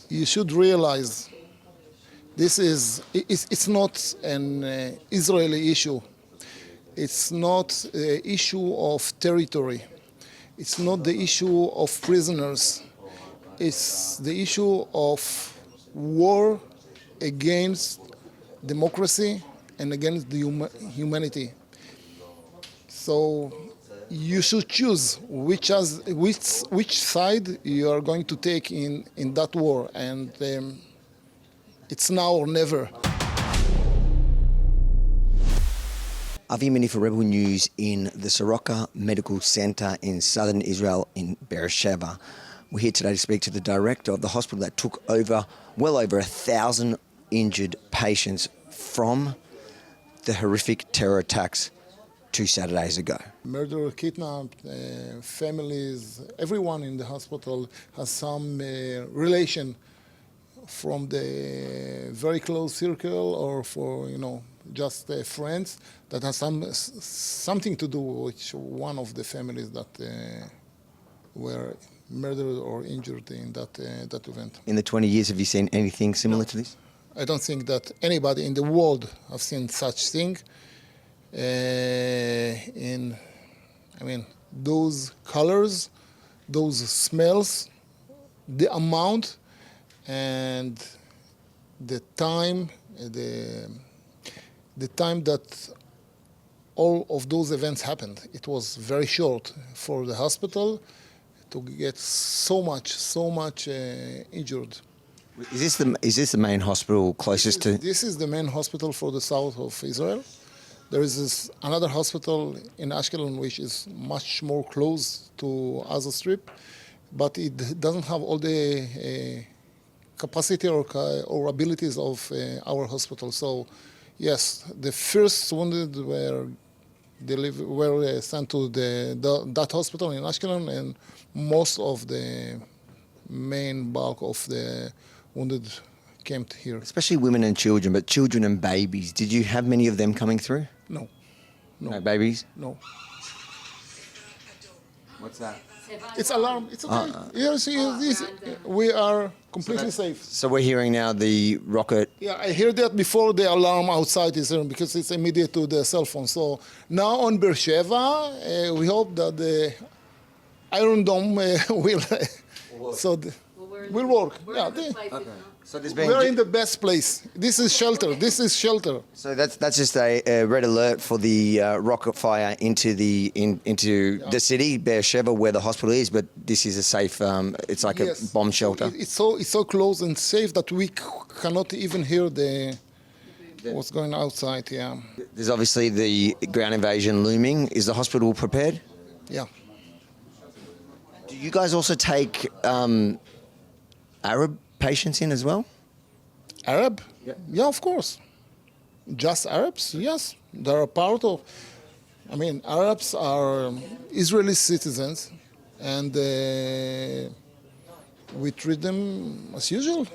You should realize it's not an Israeli issue. It's not an issue of territory. It's not the issue of prisoners. It's the issue of war against democracy and against the humanity. So you should choose which side you are going to take in that war, and it's now or never. Avi Yemini for Rebel News in the Soroka Medical Center in southern Israel in Be'er Sheva. We're here today to speak to the director of the hospital that took over well over 1,000 injured patients from the horrific terror attacks 2 Saturdays ago. Murder, kidnapped, families, everyone in the hospital has some relation from the very close circle or for, just friends that has something to do with one of the families that were murdered or injured in that event. In the 20 years, have you seen anything similar to this? I don't think that anybody in the world have seen such thing. Those colors, those smells, the amount, and the time, the time that all of those events happened. It was very short for the hospital to get so much injured. Is this the main hospital closest to? This is the main hospital for the south of Israel. There is another hospital in Ashkelon which is much more close to Gaza Strip, but it doesn't have all the capacity or abilities of our hospital. So, yes, the first wounded were sent to that hospital in Ashkelon, and most of the main bulk of the wounded came here. Especially women and children, but children and babies. Did you have many of them coming through? No. No babies? No. What's that? It's alarm. It's okay. We are completely safe. So we're hearing now the rocket. Yeah, I heard that before the alarm outside is on because it's immediate to the cell phone. So now on Be'er Sheva, we hope that the Iron Dome will will work. So we're in the best place. This is shelter. This is shelter. So that's just a red alert for the rocket fire into the city, Be'er Sheva, where the hospital is. But this is a safe. It's like a bomb shelter. It's so close and safe that we cannot even hear what's going outside. Yeah. There's obviously the ground invasion looming. Is the hospital prepared? Yeah. Do you guys also take Arab patients in as well? Arab? Yeah, of course. Just Arabs? Yes. They're a part of... Arabs are Israeli citizens, and we treat them as usual.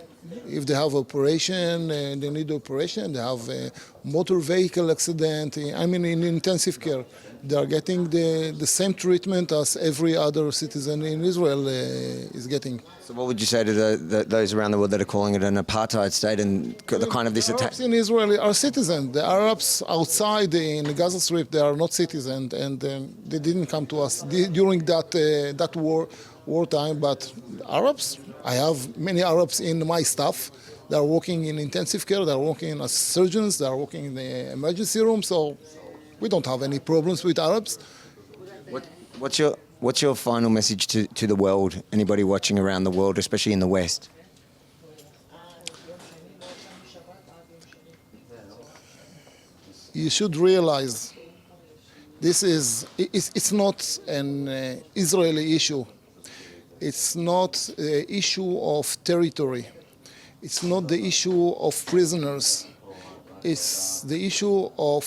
If they have operation, they need operation, they have a motor vehicle accident, in intensive care, they are getting the same treatment as every other citizen in Israel is getting. So what would you say to those around the world that are calling it an apartheid state and the kind of this attack? Arabs in Israel are citizens. The Arabs outside in the Gaza Strip, they are not citizens, and they didn't come to us during that wartime. But Arabs, I have many Arabs in my staff. They are working in intensive care. They are working as surgeons. They are working in the emergency room. So we don't have any problems with Arabs. What's your final message to the world, anybody watching around the world, especially in the West? You should realize it's not an Israeli issue. It's not an issue of territory. It's not the issue of prisoners. It's the issue of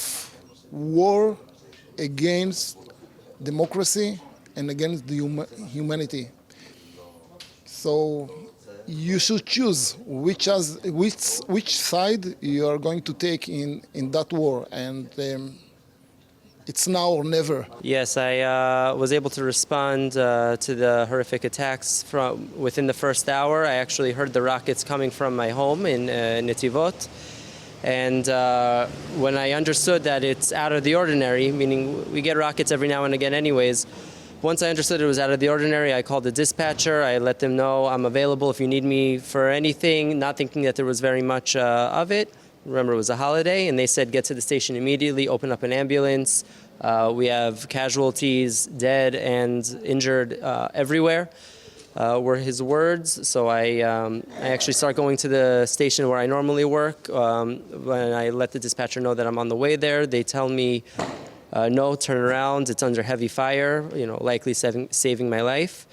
war against democracy and against the humanity. So you should choose which side you are going to take in that war, and It's now or never. Yes, I was able to respond to the horrific attacks from within the first hour. I actually heard the rockets coming from my home in Netivot. And when I understood that it's out of the ordinary, meaning we get rockets every now and again anyways, once I understood it was out of the ordinary, I called the dispatcher. I let them know I'm available if you need me for anything, not thinking that there was very much of it. Remember, it was a holiday, and they said get to the station immediately, open up an ambulance. We have casualties, dead and injured everywhere, were his words. So I actually start going to the station where I normally work. When I let the dispatcher know that I'm on the way there, they tell me, no, turn around, it's under heavy fire, likely saving my life.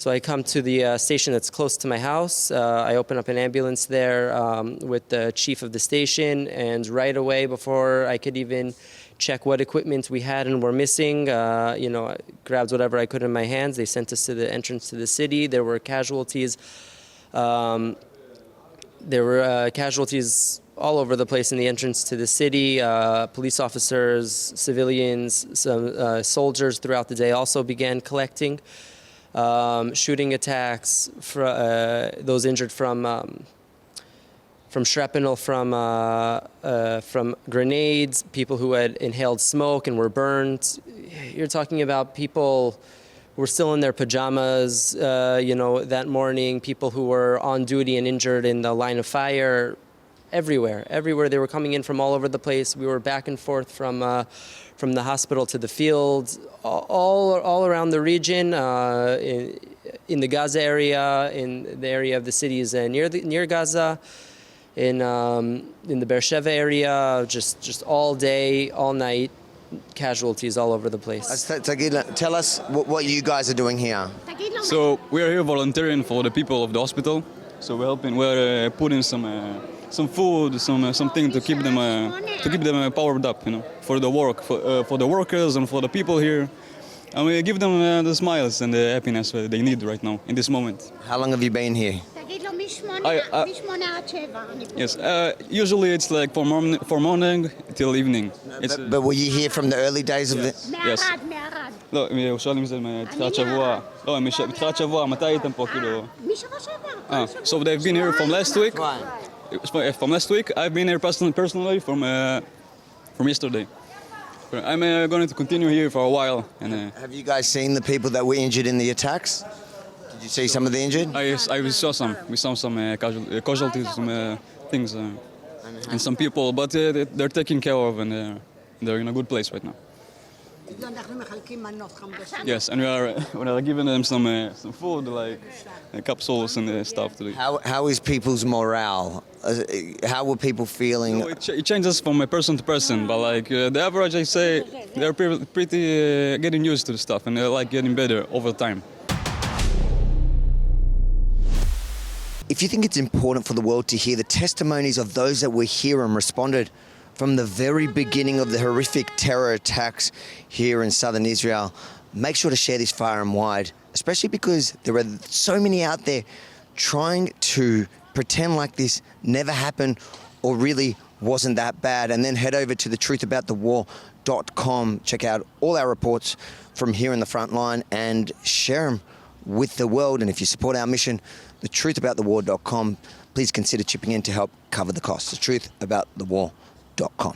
So I come to the station that's close to my house. I open up an ambulance there with the chief of the station, and right away, before I could even check what equipment we had and were missing, I grabbed whatever I could in my hands. They sent us to the entrance to the city. There were casualties. All over the place in the entrance to the city. Police officers, civilians, some soldiers throughout the day also began collecting. Shooting attacks, those injured from shrapnel, from grenades, people who had inhaled smoke and were burned. You're talking about people who were still in their pajamas, that morning, people who were on duty and injured in the line of fire. Everywhere they were coming in from all over the place. We were back and forth from the hospital to the field, all around the region, in the Gaza area, in the area of the cities near Gaza, in the Be'er Sheva area, just all day, all night, casualties all over the place. Tell us what you guys are doing here. So we are here volunteering for the people of the hospital. So we're putting some food, something to keep them powered up, for the work, for the workers and for the people here, and we give them the smiles and the happiness they need right now in this moment. How long have you been here? Yes, usually it's like for morning till evening. But were you here from the early days of the... Yes. לא, הם שואלים אם זה מתחילת שבוע. לא, מתחילת שבוע, מתי הייתם פה, כאילו? So they've been here from last week. From last week, I've been here personally from yesterday. I'm going to continue here for a while. And have you guys seen the people that were injured in the attacks? Did you see some of the injured? I saw some. We saw some casualties, some things, and some people, but they're taken care of, and they're in a good place right now. Yes, and we are giving them some food, like capsules and stuff. How is people's morale? How were people feeling? It changes from person to person, but like the average, I say they're pretty getting used to the stuff, and they're like getting better over time. If you think it's important for the world to hear the testimonies of those that were here and responded from the very beginning of the horrific terror attacks here in southern Israel, make sure to share this far and wide, especially because there are so many out there trying to pretend like this never happened or really wasn't that bad. And then head over to thetruthaboutthewar.com, check out all our reports from here in the Frontline and share them with the world. And if you support our mission, thetruthaboutthewar.com, please consider chipping in to help cover the costs. Thetruthaboutthewar.com.